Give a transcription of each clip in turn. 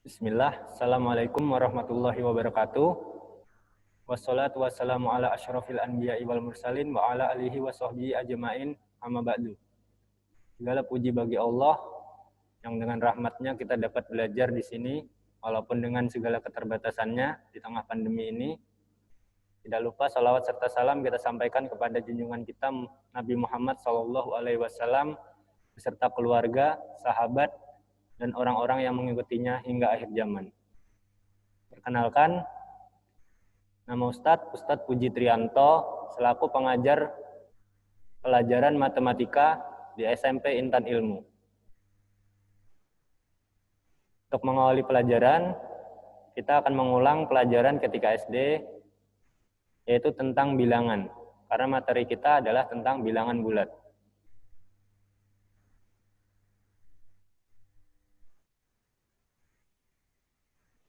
Bismillah, Assalamualaikum warahmatullahi wabarakatuh. Wassalatu wassalamu ala asyrafil anbiya'i wal mursalin wa ala alihi wa sahbihi ajma'in amma ba'du. Segala puji bagi Allah yang dengan rahmatnya kita dapat belajar di sini walaupun dengan segala keterbatasannya di tengah pandemi ini. Tidak lupa salawat serta salam kita sampaikan kepada junjungan kita Nabi Muhammad SAW beserta keluarga, sahabat, dan orang-orang yang mengikutinya hingga akhir zaman. Perkenalkan, nama Ustadz Puji Trianto, selaku pengajar pelajaran matematika di SMP Intan Ilmu. Untuk mengawali pelajaran, kita akan mengulang pelajaran ketika SD, yaitu tentang bilangan, karena materi kita adalah tentang bilangan bulat.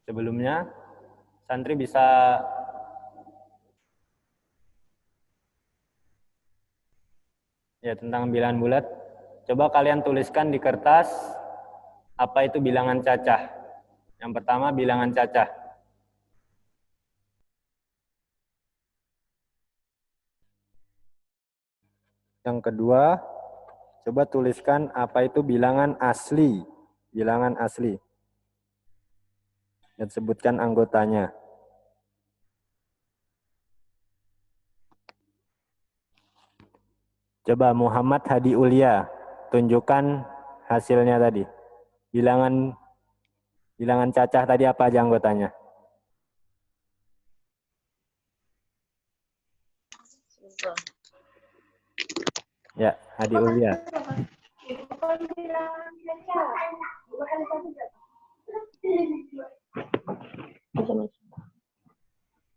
Sebelumnya, santri bisa tentang bilangan bulat. Coba kalian tuliskan di kertas apa itu bilangan cacah. Yang pertama, bilangan cacah. Yang kedua, coba tuliskan apa itu bilangan asli. Bilangan asli. Dan sebutkan anggotanya. Coba Muhammad Hadi Ulia, tunjukkan hasilnya tadi. Bilangan cacah tadi apa aja anggotanya? Ya, Hadi Ulia.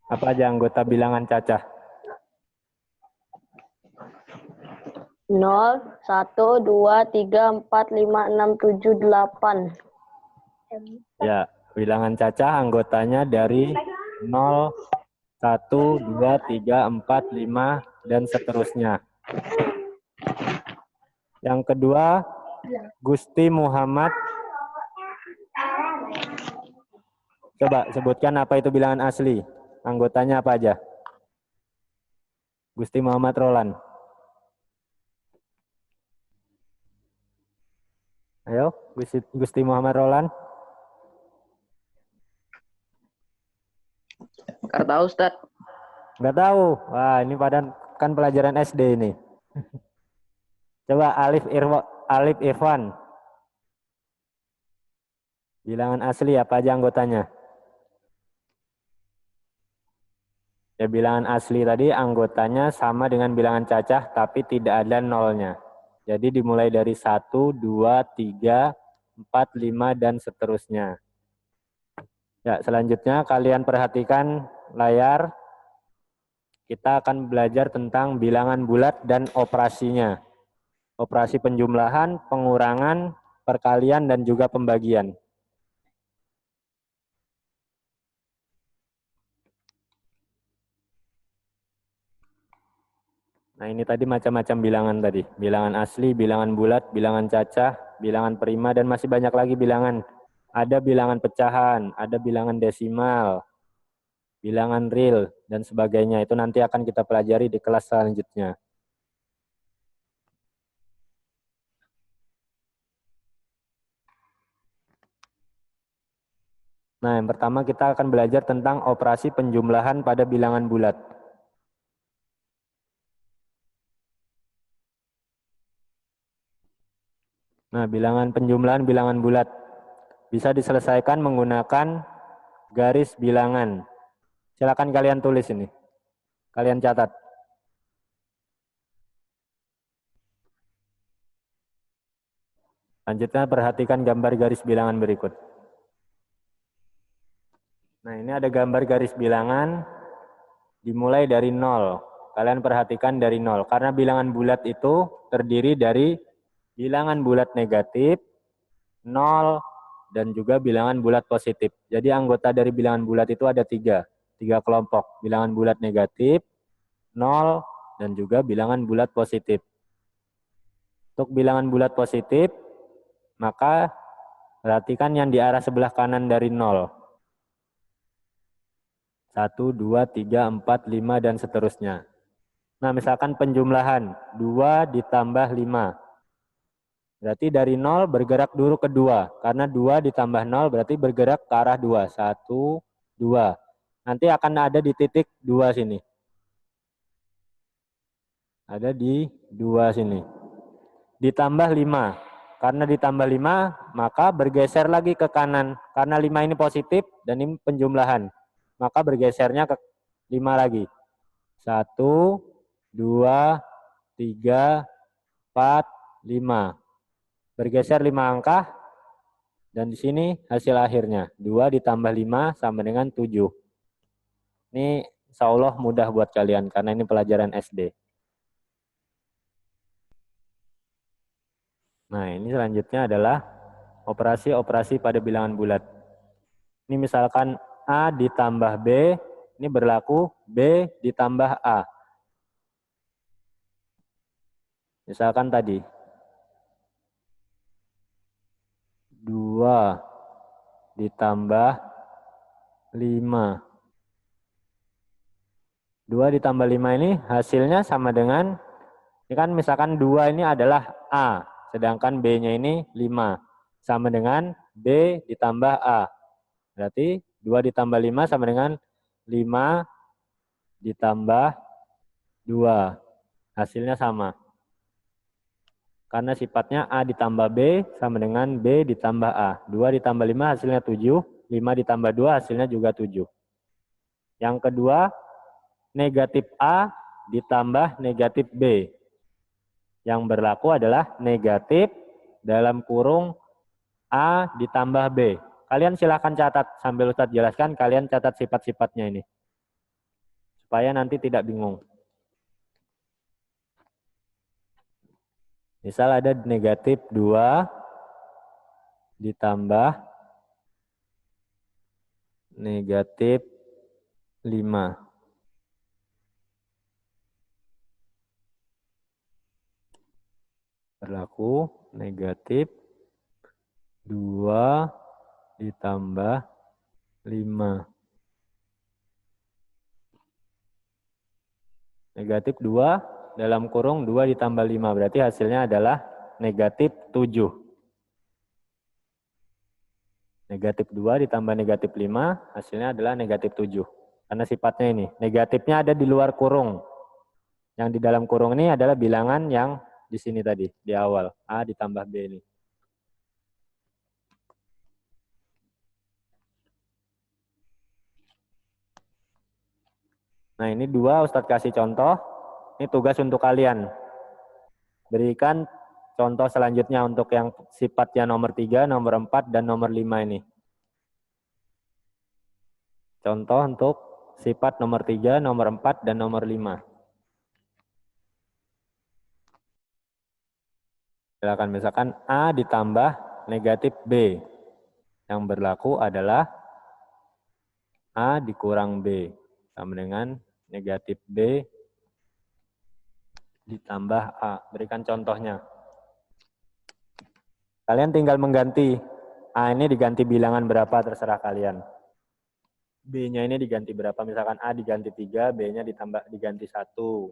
Apa aja anggota bilangan cacah? 0, 1, 2, 3, 4, 5, 6, 7, 8. Ya, bilangan cacah anggotanya dari 0, 1, 2, 3, 4, 5, dan seterusnya. Yang kedua, Gusti Muhammad. Coba sebutkan apa itu bilangan asli. Anggotanya apa aja? Gusti Muhammad Roland. Ayo, Gusti Muhammad Roland. Nggak tahu, Ustaz. Nggak tahu. Wah, ini pada kan pelajaran SD ini. Coba Alif Irfan. Bilangan asli apa aja anggotanya? Ya, bilangan asli tadi anggotanya sama dengan bilangan cacah tapi tidak ada nolnya. Jadi dimulai dari 1, 2, 3, 4, 5, dan seterusnya. Ya, selanjutnya kalian perhatikan layar. Kita akan belajar tentang bilangan bulat dan operasinya. Operasi penjumlahan, pengurangan, perkalian, dan juga pembagian. Nah, ini tadi macam-macam bilangan tadi. Bilangan asli, bilangan bulat, bilangan cacah, bilangan prima, dan masih banyak lagi bilangan. Ada bilangan pecahan, ada bilangan desimal, bilangan real, dan sebagainya. Itu nanti akan kita pelajari di kelas selanjutnya. Nah, yang pertama kita akan belajar tentang operasi penjumlahan pada bilangan bulat. Nah, bilangan penjumlahan bilangan bulat bisa diselesaikan menggunakan garis bilangan. Silakan kalian tulis ini. Kalian catat. Lanjutnya perhatikan gambar garis bilangan berikut. Nah, ini ada gambar garis bilangan dimulai dari 0. Kalian perhatikan dari 0. Karena bilangan bulat itu terdiri dari bilangan bulat negatif, 0, dan juga bilangan bulat positif. Jadi anggota dari bilangan bulat itu ada 3 kelompok. Bilangan bulat negatif, 0, dan juga bilangan bulat positif. Untuk bilangan bulat positif, maka Perhatikan yang di arah sebelah kanan dari 0. 1, 2, 3, 4, 5, dan seterusnya. Nah, misalkan penjumlahan 2 ditambah 5. Berarti dari 0 bergerak dulu ke 2. Karena 2 ditambah 0 berarti bergerak ke arah 2. 1, 2. Nanti akan ada di titik 2 sini. Ada di 2 sini. Ditambah 5. Karena ditambah 5, maka bergeser lagi ke kanan. Karena 5 ini positif dan ini penjumlahan. Maka bergesernya ke 5 lagi. 1, 2, 3, 4, 5. Bergeser 5 angka. Dan di sini hasil akhirnya. 2 ditambah 5 sama dengan 7. Ini insya Allah mudah buat kalian karena ini pelajaran SD. Nah, ini selanjutnya adalah operasi-operasi pada bilangan bulat. Ini misalkan A ditambah B, ini berlaku B ditambah A. Misalkan tadi 2 ditambah 5. 2 ditambah 5 ini hasilnya sama dengan, ini kan misalkan 2 ini adalah A, sedangkan B-nya ini 5. Sama dengan B ditambah A. Berarti 2 ditambah 5 sama dengan 5 ditambah 2. Hasilnya sama. Karena sifatnya A ditambah B sama dengan B ditambah A. 2 ditambah 5 hasilnya 7. 5 ditambah 2 hasilnya juga 7. Yang kedua, negatif A ditambah negatif B. Yang berlaku adalah negatif dalam kurung A ditambah B. Kalian silahkan catat sambil Ustadz jelaskan, kalian catat sifat-sifatnya ini. Supaya nanti tidak bingung. Misal ada negatif 2 ditambah negatif 5. Berlaku negatif 2 ditambah 5. Negatif 2 dalam kurung 2 ditambah 5. Berarti hasilnya adalah negatif 7. Negatif 2 ditambah negatif 5, hasilnya adalah negatif 7. Karena sifatnya ini. Negatifnya ada di luar kurung. Yang di dalam kurung ini adalah bilangan yang di sini tadi, di awal. A ditambah B ini. Nah, ini 2 Ustadz kasih contoh. Ini tugas untuk kalian. Berikan contoh selanjutnya untuk yang sifatnya nomor 3, nomor 4, dan nomor 5 ini. Contoh untuk sifat nomor 3, nomor 4, dan nomor 5. Silakan, misalkan A ditambah negatif B. Yang berlaku adalah A dikurang B. Sama dengan negatif B ditambah A. Berikan contohnya. Kalian tinggal mengganti. A ini diganti bilangan berapa terserah kalian. B-nya ini diganti berapa. Misalkan A diganti 3, B-nya diganti 1.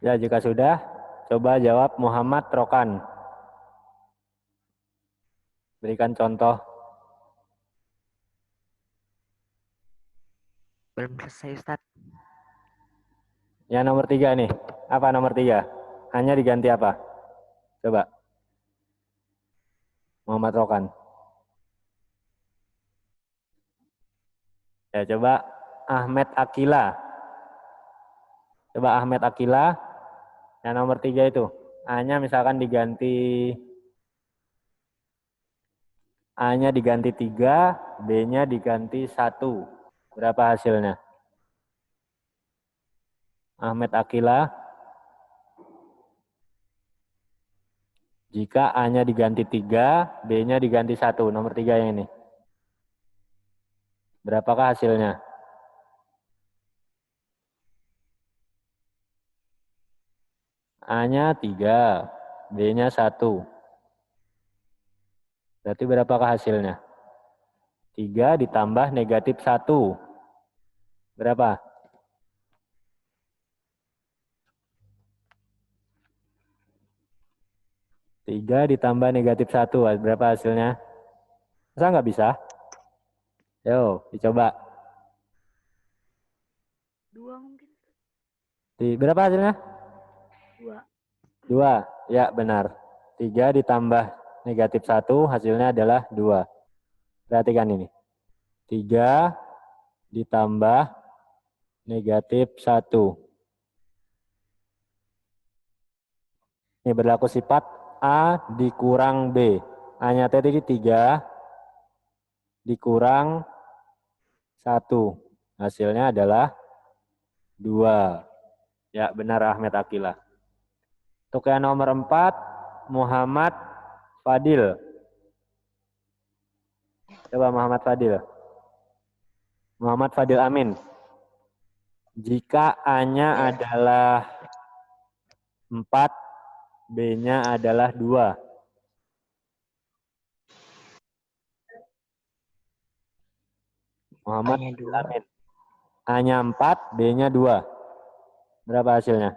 Ya, jika sudah, coba jawab Muhammad Rokan. Berikan contoh. Belum selesai, Ustadz. Yang nomor 3 nih. Apa nomor 3? Hanya diganti apa? Coba. Muhammad Rokan. Ya, coba Ahmed Akila. Coba Ahmed Akila. Yang nomor 3 itu. A-nya misalkan diganti A-nya diganti 3, B-nya diganti 1. Berapa hasilnya? Ahmed Akila. Jika A-nya diganti 3, B-nya diganti 1. Nomor 3 yang ini. Berapakah hasilnya? A-nya 3, B-nya 1. Berarti berapakah hasilnya? 3 ditambah negatif 1. Berapa? 3 ditambah negatif 1. Berapa hasilnya? Masa nggak bisa? Yo, dicoba. 2 mungkin. Berapa hasilnya? 2. 2. Ya, benar. 3 ditambah negatif 1, hasilnya adalah 2. Perhatikan ini. 3 ditambah negatif 1. Ini berlaku sifat A dikurang B. A-nya tadi 3 dikurang 1. Hasilnya adalah 2. Ya, benar Ahmed Akila. Untuk yang nomor 4, Muhammad Fadil. Coba Muhammad Fadil. Muhammad Fadil Amin. Jika A-nya adalah 4, B-nya adalah 2. Muhammad Fadil Amin. A-nya 4, B-nya 2. Berapa hasilnya?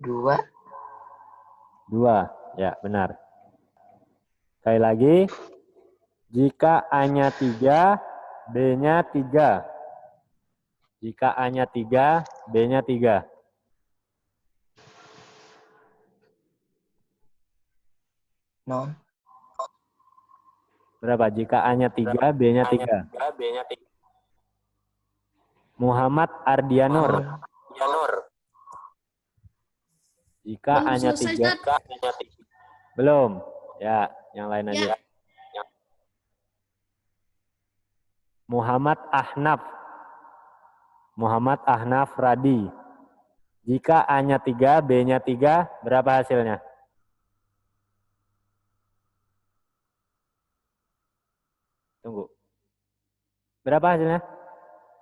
2. 2. Ya, benar. Sekali lagi. Jika A-nya 3, B-nya 3. Jika A-nya 3, B-nya 3. Nol. Berapa? Jika A-nya 3, B-nya 3. Muhammad Ardianur. Jika A-nya 3. Belum. Ya, yang lain aja. Muhammad Ahnaf. Muhammad Ahnaf Radi. Jika A-nya 3, B-nya 3, berapa hasilnya? Tunggu. Berapa hasilnya?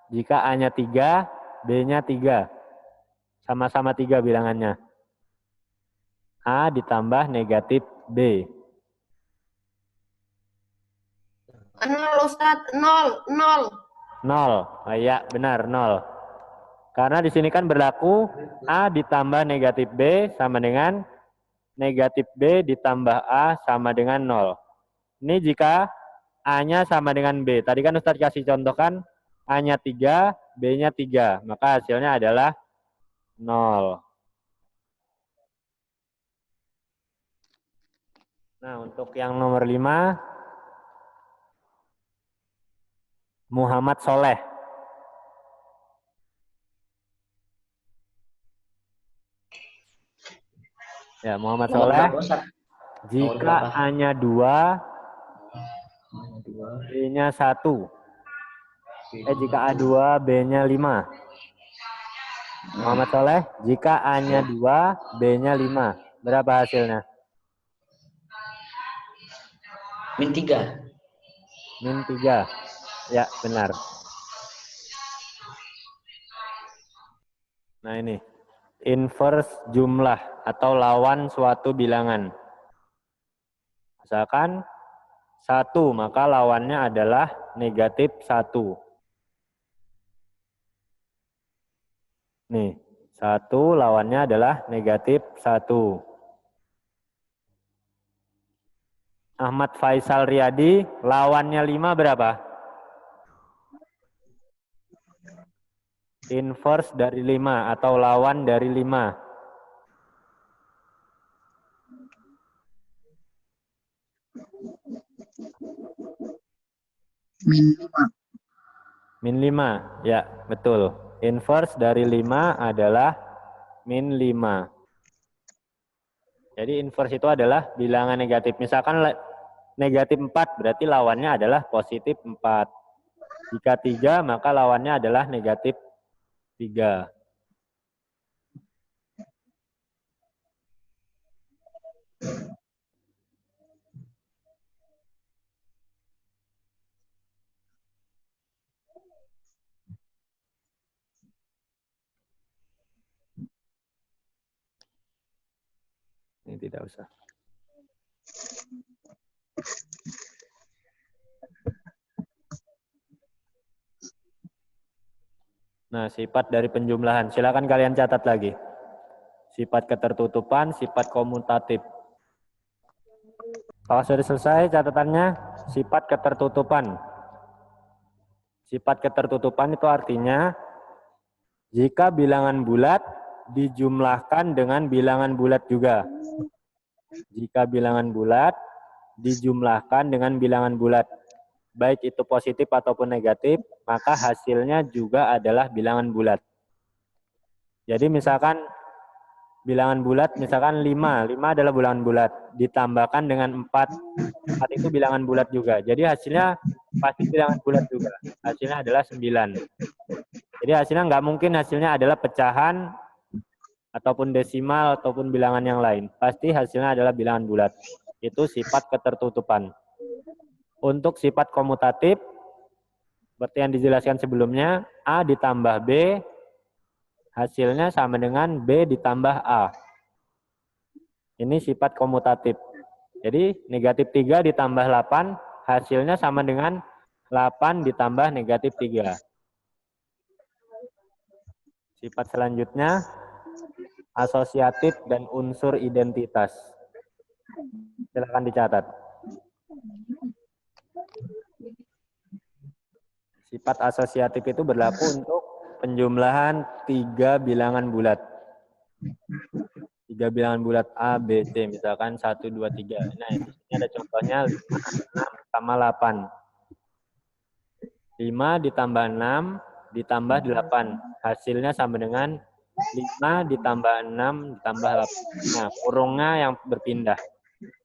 Jika A-nya 3, B-nya 3. Sama-sama 3 bilangannya. A ditambah negatif B. 0 Ustadz, 0. 0. Oh, iya, benar, 0. Karena di sini kan berlaku A ditambah negatif B sama dengan negatif B ditambah A sama dengan 0. Ini jika A-nya sama dengan B. Tadi kan Ustadz kasih contoh kan A-nya 3, B-nya 3. Maka hasilnya adalah 0. Nah, untuk yang nomor 5, Muhammad Soleh. Ya, Muhammad Soleh. Jika A-nya 2, B-nya 1. Jika A2, B-nya 5. Muhammad Soleh, jika A-nya 2, B-nya 5. Berapa hasilnya? Min 3. Min 3. Ya, benar. Nah ini, inverse jumlah atau lawan suatu bilangan. Misalkan 1, maka lawannya adalah negatif 1. Nih, 1 lawannya adalah negatif 1. Ahmad Faisal Riyadi, lawannya 5 berapa? Inverse dari 5 atau lawan dari 5. Min 5. Min 5, ya betul. Inverse dari 5 adalah min 5. Jadi inverse itu adalah bilangan negatif. Misalkan negatif 4, berarti lawannya adalah positif 4. Jika 3, maka lawannya adalah negatif 3. tidak usah. Nah, sifat dari penjumlahan. Silakan kalian catat lagi. Sifat ketertutupan, sifat komutatif. Kalau sudah selesai catatannya, sifat ketertutupan. Sifat ketertutupan itu artinya jika bilangan bulat dijumlahkan dengan bilangan bulat juga. Jika bilangan bulat dijumlahkan dengan bilangan bulat, baik itu positif ataupun negatif, maka hasilnya juga adalah bilangan bulat. Jadi misalkan bilangan bulat, misalkan 5 adalah bilangan bulat, ditambahkan dengan 4 itu bilangan bulat juga. Jadi hasilnya pasti bilangan bulat juga. Hasilnya adalah 9. Jadi hasilnya nggak mungkin hasilnya adalah pecahan, ataupun desimal, ataupun bilangan yang lain. Pasti hasilnya adalah bilangan bulat. Itu sifat ketertutupan. Untuk sifat komutatif, seperti yang dijelaskan sebelumnya, A ditambah B, hasilnya sama dengan B ditambah A. Ini sifat komutatif. Jadi negatif 3 ditambah 8, hasilnya sama dengan 8 ditambah negatif 3. Sifat selanjutnya, asosiatif dan unsur identitas. Silakan dicatat. Sifat asosiatif itu berlaku untuk penjumlahan 3 bilangan bulat. 3 bilangan bulat A, B, C. Misalkan 1, 2, 3. Nah, ini ada contohnya 5, 6, sama 8. 5 ditambah 6 ditambah 8. Hasilnya sama dengan 5 ditambah 6 ditambah 8. Nah, kurungnya yang berpindah.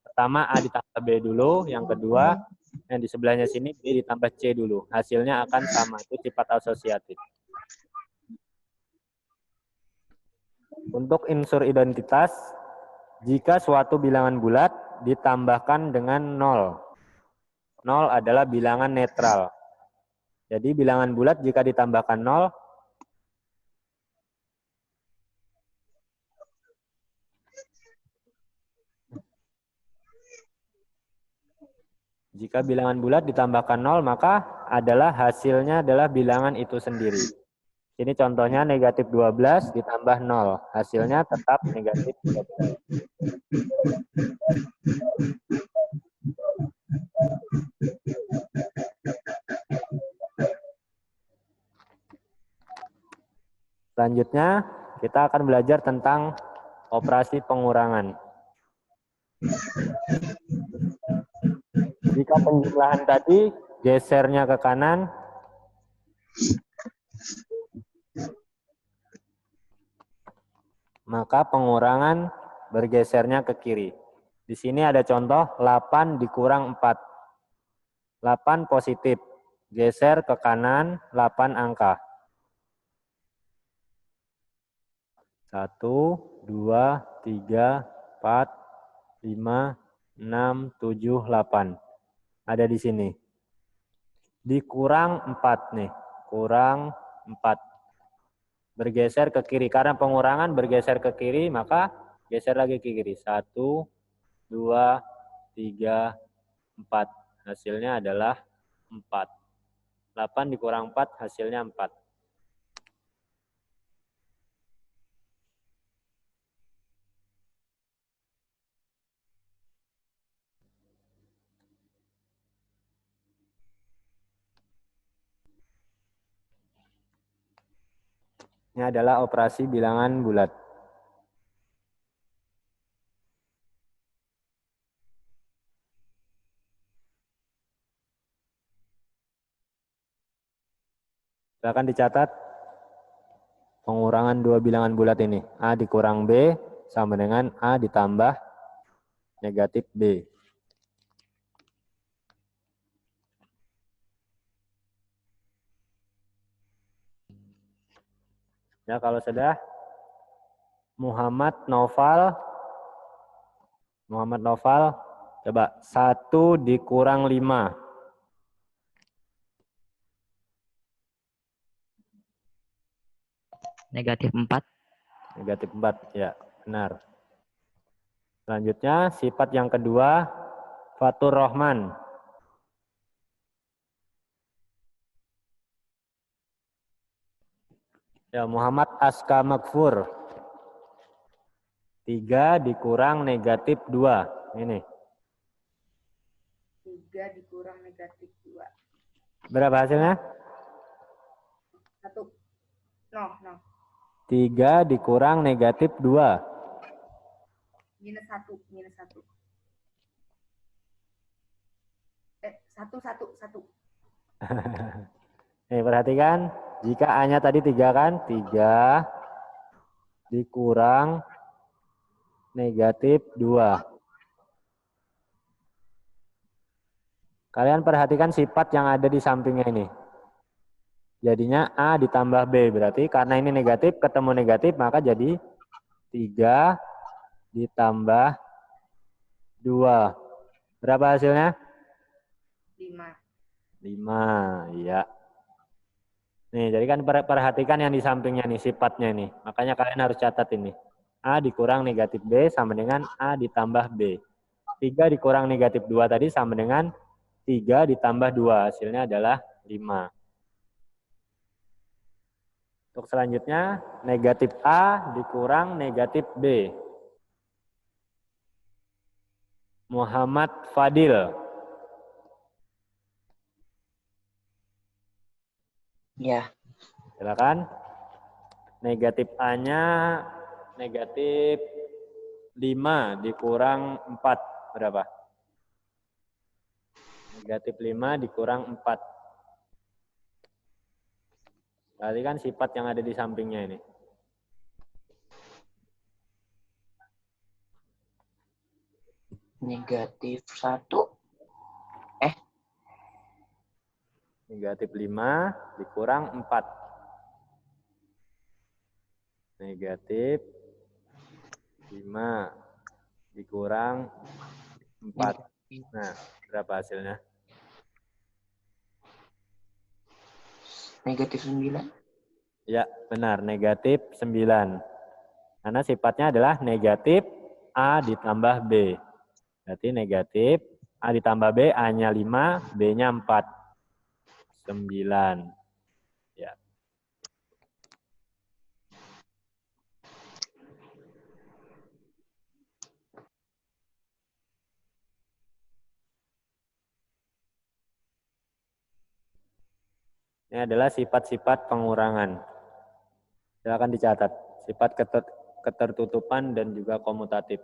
Pertama A ditambah B dulu, yang kedua yang di sebelahnya sini B ditambah C dulu. Hasilnya akan sama, itu sifat asosiatif. Untuk unsur identitas, jika suatu bilangan bulat ditambahkan dengan 0. 0 adalah bilangan netral. Jadi bilangan bulat jika ditambahkan 0, jika bilangan bulat ditambahkan 0, maka adalah hasilnya adalah bilangan itu sendiri. Ini contohnya negatif 12 ditambah 0. Hasilnya tetap negatif 12. Selanjutnya, kita akan belajar tentang operasi pengurangan. Jika penjumlahan tadi gesernya ke kanan, maka pengurangan bergesernya ke kiri. Di sini ada contoh 8 dikurang 4. 8 positif, geser ke kanan 8 angka. 1, 2, 3, 4, 5, 6, 7, 8. Ada di sini. Dikurang 4 nih. Kurang 4. Bergeser ke kiri. Karena pengurangan bergeser ke kiri, maka geser lagi ke kiri. 1, 2, 3, 4. Hasilnya adalah 4. 8 dikurang 4, hasilnya 4. Ini adalah operasi bilangan bulat. Silakan dicatat pengurangan 2 bilangan bulat ini. A dikurang B sama dengan A ditambah negatif B. Ya, kalau sudah, Muhammad Noval, coba 1 dikurang 5. Negatif 4. Negatif 4, ya benar. Selanjutnya, sifat yang kedua, Fatur Rahman. Ya, Muhammad Aska Makfur. 3 dikurang negatif 2. Ini. 3 dikurang negatif 2. Berapa hasilnya? 1. No. 3 dikurang negatif 2. Minus 1. 1. Nih, perhatikan. Jika A-nya tadi 3 kan? 3 dikurang negatif 2. Kalian perhatikan sifat yang ada di sampingnya ini. Jadinya A ditambah B. Berarti karena ini negatif, ketemu negatif, maka jadi 3 ditambah 2. Berapa hasilnya? 5. Iya. Nih, jadi kan perhatikan yang di sampingnya nih, sifatnya nih. Makanya kalian harus catat ini. A dikurang negatif B sama dengan A ditambah B. 3 dikurang negatif 2 tadi sama dengan 3 ditambah 2. Hasilnya adalah 5. Untuk selanjutnya, negatif A dikurang negatif B. Muhammad Fadil. Ya. Silakan. Negatif A-nya negatif 5 dikurang 4. Berapa? Negatif 5 dikurang 4. Perhatikan sifat yang ada di sampingnya ini. Negatif 1. Negatif 5 dikurang 4. Negatif 5 dikurang 4. Nah, berapa hasilnya? Negatif 9. Ya, benar. Negatif 9. Karena sifatnya adalah negatif A ditambah B. Berarti negatif A ditambah B, A-nya 5, B-nya 4. 9. Ya. Ini adalah sifat-sifat pengurangan. Silakan dicatat. Sifat ketertutupan dan juga komutatif.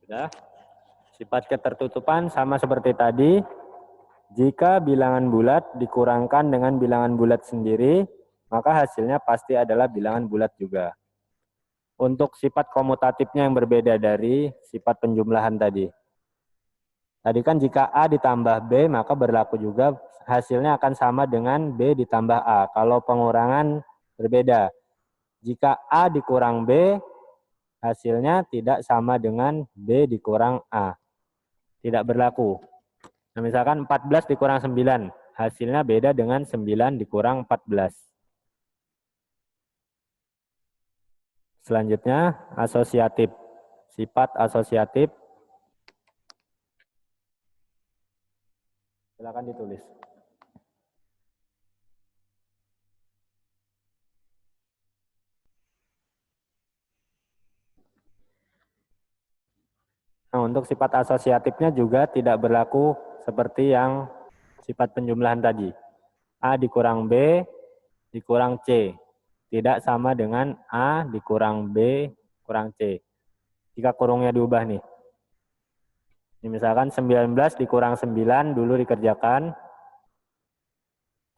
Sudah. Sifat ketertutupan sama seperti tadi. Jika bilangan bulat dikurangkan dengan bilangan bulat sendiri, maka hasilnya pasti adalah bilangan bulat juga. Untuk sifat komutatifnya yang berbeda dari sifat penjumlahan tadi. Tadi kan jika A ditambah B, maka berlaku juga hasilnya akan sama dengan B ditambah A. Kalau pengurangan berbeda. Jika A dikurang B, hasilnya tidak sama dengan B dikurang A. Tidak berlaku. Nah, misalkan 14 dikurang 9, hasilnya beda dengan 9 dikurang 14. Selanjutnya, asosiatif. Sifat asosiatif. Silakan ditulis. Nah, untuk sifat asosiatifnya juga tidak berlaku seperti yang sifat penjumlahan tadi. A dikurang B dikurang C. Tidak sama dengan A dikurang B kurang C. Jika kurungnya diubah nih. Ini misalkan 19 dikurang 9 dulu dikerjakan.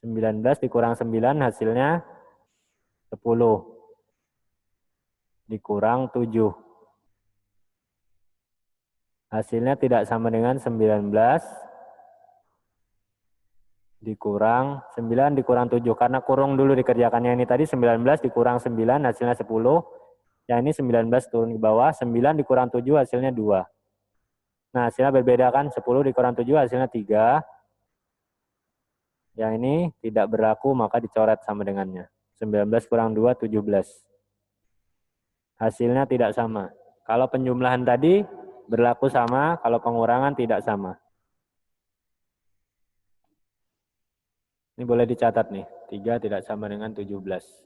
19 dikurang 9 hasilnya 10. Dikurang 7. Hasilnya tidak sama dengan 19 dikurang 9 dikurang 7. Karena kurung dulu dikerjakannya ini tadi 19 dikurang 9 hasilnya 10. Yang ini 19 turun ke bawah. 9 dikurang 7 hasilnya 2. Nah hasilnya berbeda kan. 10 dikurang 7 hasilnya 3. Yang ini tidak berlaku, maka dicoret sama dengannya. 19 kurang 2, 17. Hasilnya tidak sama. Kalau penjumlahan tadi berlaku sama, kalau pengurangan tidak sama. Ini boleh dicatat nih, 3 tidak sama dengan 17.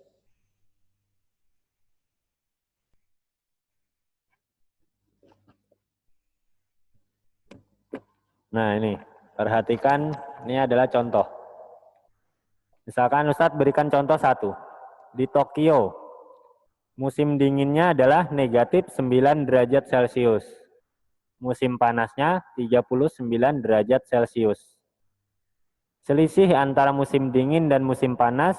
Nah ini, perhatikan, ini adalah contoh. Misalkan Ustadz berikan contoh 1. Di Tokyo, musim dinginnya adalah negatif 9 derajat Celcius. Musim panasnya 39 derajat Celcius. Selisih antara musim dingin dan musim panas.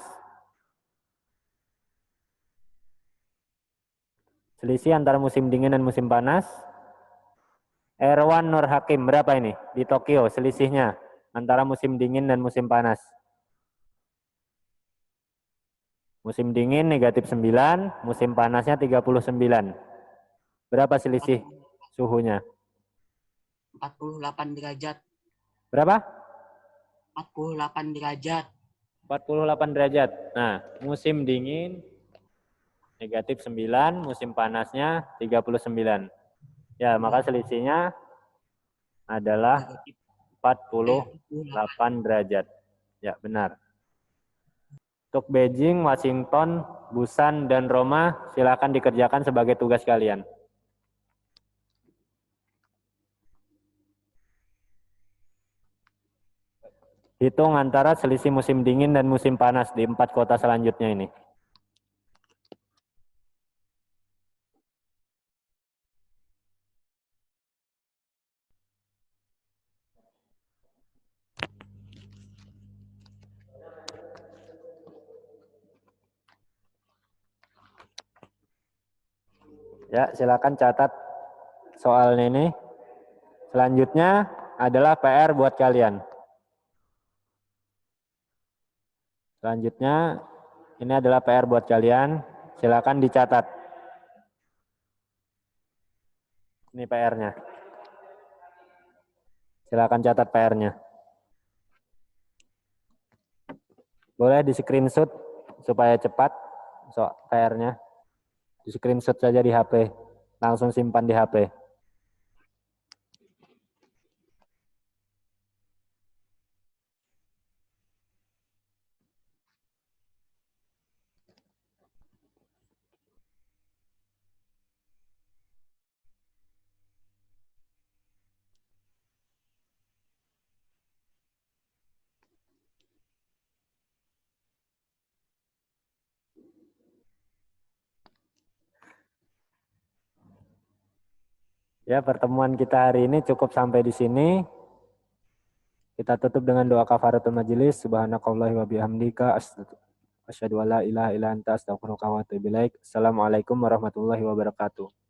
Selisih antara musim dingin dan musim panas. Erwan Nur Hakim, berapa ini? Di Tokyo, selisihnya antara musim dingin dan musim panas. Musim dingin negatif 9, musim panasnya 39. Berapa selisih suhunya? 48 derajat. Berapa? 48 derajat. 48 derajat. Nah, musim dingin negatif 9, musim panasnya 39. Ya, maka selisihnya adalah 48 derajat. Ya, benar. Untuk Beijing, Washington, Busan, dan Roma, silakan dikerjakan sebagai tugas kalian. Hitung antara selisih musim dingin dan musim panas di 4 kota selanjutnya ini. Ya, silakan catat soal ini. Selanjutnya adalah PR buat kalian. Selanjutnya, ini adalah PR buat kalian. Silakan dicatat. Ini PR-nya. Silakan catat PR-nya. Boleh di screenshot supaya cepat PR-nya. Di screenshot saja di HP. Langsung simpan di HP. Ya, pertemuan kita hari ini cukup sampai di sini. Kita tutup dengan doa kafaratul majelis. Subhanakallahi wa bihamdika asyhadu an la ilaha illa anta astaghfiruka wa atubu ilaik. Assalamualaikum warahmatullahi wabarakatuh.